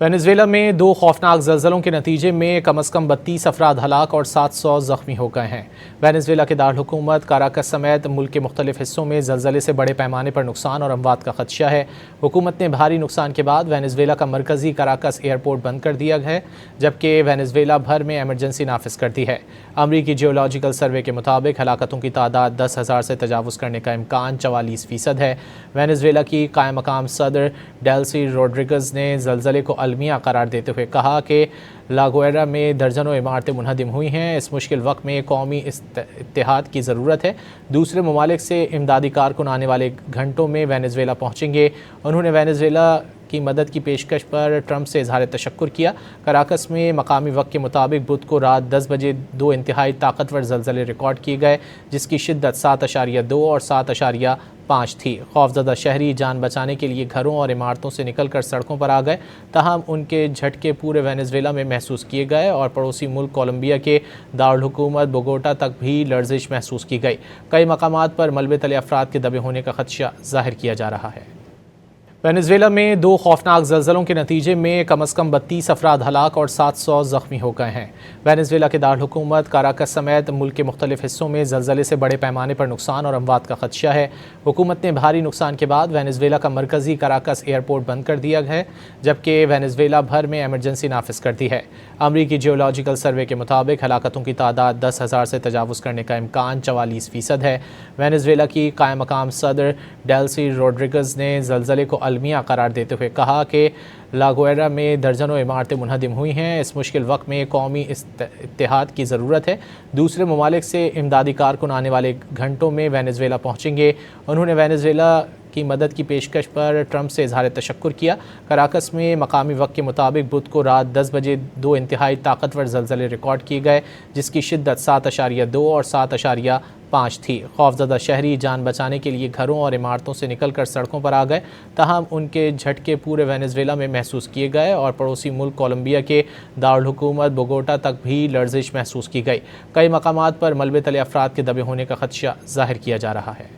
Venezuela में दो खौफनाक ज़लज़लों के नतीजे में कम से कम 32 अफराद हलाक और 700 ज़ख्मी हो गए हैं। वेनेजुएला के दारहुकूमत काराकस समेत मुल्क के मुख्तलिफ हिस्सों में ज़लज़ले से बड़े पैमाने पर नुकसान और अमवात का खदशा है। हुकूमत ने भारी नुकसान के बाद वेनेजुएला का मरकज़ी काराकस एयरपोर्ट बंद कर दिया है, जबकि वेनेजुएला भर में एमरजेंसी नाफिज कर दी है। अमरीकी जियोलॉजिकल सर्वे के मुताबिक हलाकतों की तादाद 10,000 से तजावुज़ करने का इम्कान 44% है। वेनेजुएला की कायम मकाम सदर डेल्सी रोड्रिगज़ ने ज़लज़ले को अलमिया करार देते हुए कहा कि लागोएरा में दर्जनों इमारतें मुनहदिम हुई हैं। इस मुश्किल वक्त में कौमी इत्तेहाद की ज़रूरत है। दूसरे ममालिक से इमदादी कारकुन आने वाले घंटों में वेनेजुएला पहुँचेंगे। उन्होंने वेनेजुएला की मदद की पेशकश पर ट्रंप से इजहार तशक्कुर किया। कराकस में मकामी वक्त के मुताबिक बुध को रात 10 बजे दो इंतहाई ताकतवर ज़लज़ले रिकॉर्ड किए गए, जिसकी शिद्दत 7.2 और 7.5 थी। खौफजदा शहरी जान बचाने के लिए घरों और इमारतों से निकलकर सड़कों पर आ गए, ताहम उनके झटके पूरे वेनेजुएला में महसूस किए गए और पड़ोसी मुल्क कोलंबिया के दारुल हुकूमत बोगोटा तक भी लर्जिश महसूस की गई। कई मकामात पर मलबे तले अफराद के दबे होने का खदशा जाहिर किया जा रहा है। वेनेजुएला में दो खौफनाक ज़लज़लों के नतीजे में कम से कम 32 अफराद हलाक और 700 ज़ख्मी हो गए हैं। वेनेजुएला के दारहुकूमत काराकस समेत मुल्क के मुख्तलिफ हिस्सों में ज़लज़ले से बड़े पैमाने पर नुकसान और अमवात का खदशा है। हुकूमत ने भारी नुकसान के बाद वेनेजुएला का मरकज़ी काराकस एयरपोर्ट बंद कर दिया है, जबकि वेनेजुएला भर में एमरजेंसी नाफिज कर दी है। अमरीकी जियोलॉजिकल सर्वे के मुताबिक हलाकतों की तादाद 10,000 से तजावुज़ करने का इम्कान 44% है। वेनेजुएला की कायम मकाम सदर डेल्सी रोड्रिगज़ ने ज़लज़ले को अलमिया करार देते हुए कहा कि लागोएरा में दर्जनों इमारतें मुनहदिम हुई हैं। इस मुश्किल वक्त में कौमी इत्तेहाद की ज़रूरत है। दूसरे ममालिक से इमदादी कारकुन आने वाले घंटों में वेनेजुएला पहुँचेंगे। उन्होंने वेनेजुएला की मदद की पेशकश पर ट्रंप से इजहार तशक्कुर किया। कराकस में मकामी वक्त के मुताबिक बुध को रात 10 बजे दो इंतहाई ताकतवर ज़लज़ले रिकॉर्ड किए गए, जिसकी शिद्दत 7.2 और 7.5 थी। खौफजदा शहरी जान बचाने के लिए घरों और इमारतों से निकलकर सड़कों पर आ गए, ताहम उनके झटके पूरे वेनेजुएला में महसूस किए गए और पड़ोसी मुल्क कोलंबिया के दारुल हुकूमत बोगोटा तक भी लर्जिश महसूस की गई। कई मकामात पर मलबे तले अफराद के दबे होने का खदशा जाहिर किया जा रहा है।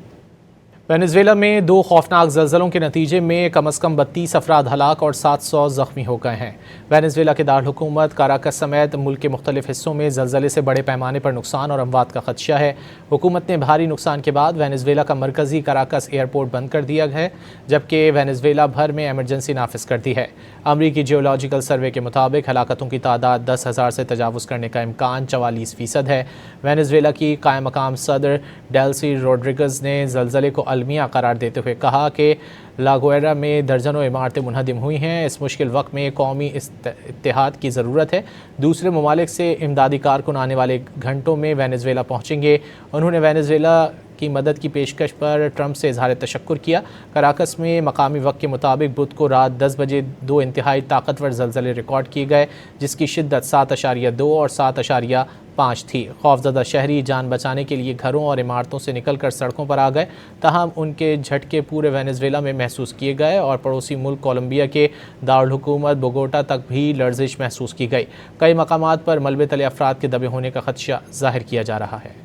वेनेजुएला में दो खौफनाक ज़लज़लों के नतीजे में कम से कम 32 अफराद हलाक और 700 ज़ख्मी हो गए हैं। वेनेजुएला के दारहुकूमत काराकस समेत मुल्क के मुख्तलिफ हिस्सों में ज़लज़ले से बड़े पैमाने पर नुकसान और अमवात का खदशा है। हुकूमत ने भारी नुकसान के बाद वेनेजुएला का मरकज़ी काराकस एयरपोर्ट बंद कर दिया है, जबकि वेनेजुएला भर में एमरजेंसी नाफिज कर दी है। अमरीकी जियोलॉजिकल सर्वे के मुताबिक हलाकतों की तादाद 10,000 से तजावुज़ करने का इम्कान 44% है। वेनेजुएला की कायम मकाम सदर डेल्सी रोड्रिगज़ ने ज़लज़ले को अलमिया करार देते हुए कहा कि लागोएरा में दर्जनों इमारतें मुनहदिम हुई हैं। इस मुश्किल वक्त में कौमी इत्तेहाद की ज़रूरत है। दूसरे ममालिक से इमदादी कारकुन आने वाले घंटों में वेनेजुएला पहुँचेंगे। उन्होंने वेनेजुएला की मदद की पेशकश पर ट्रंप से इजहार तशक्कुर किया। कराकस में मकामी वक्त के मुताबिक बुध को रात 10 बजे दो इंतहाई ताकतवर ज़लज़ले रिकॉर्ड किए गए, जिसकी शिद्दत 7.2 और 7.5 थी। खौफजदा शहरी जान बचाने के लिए घरों और इमारतों से निकलकर सड़कों पर आ गए, ताहम उनके झटके पूरे वेनेजुएला में महसूस किए गए और पड़ोसी मुल्क कोलंबिया के दारुल हुकूमत बोगोटा तक भी लर्जिश महसूस की गई। कई मकामात पर मलबे तले अफराद के दबे होने का खदशा जाहिर किया जा रहा है।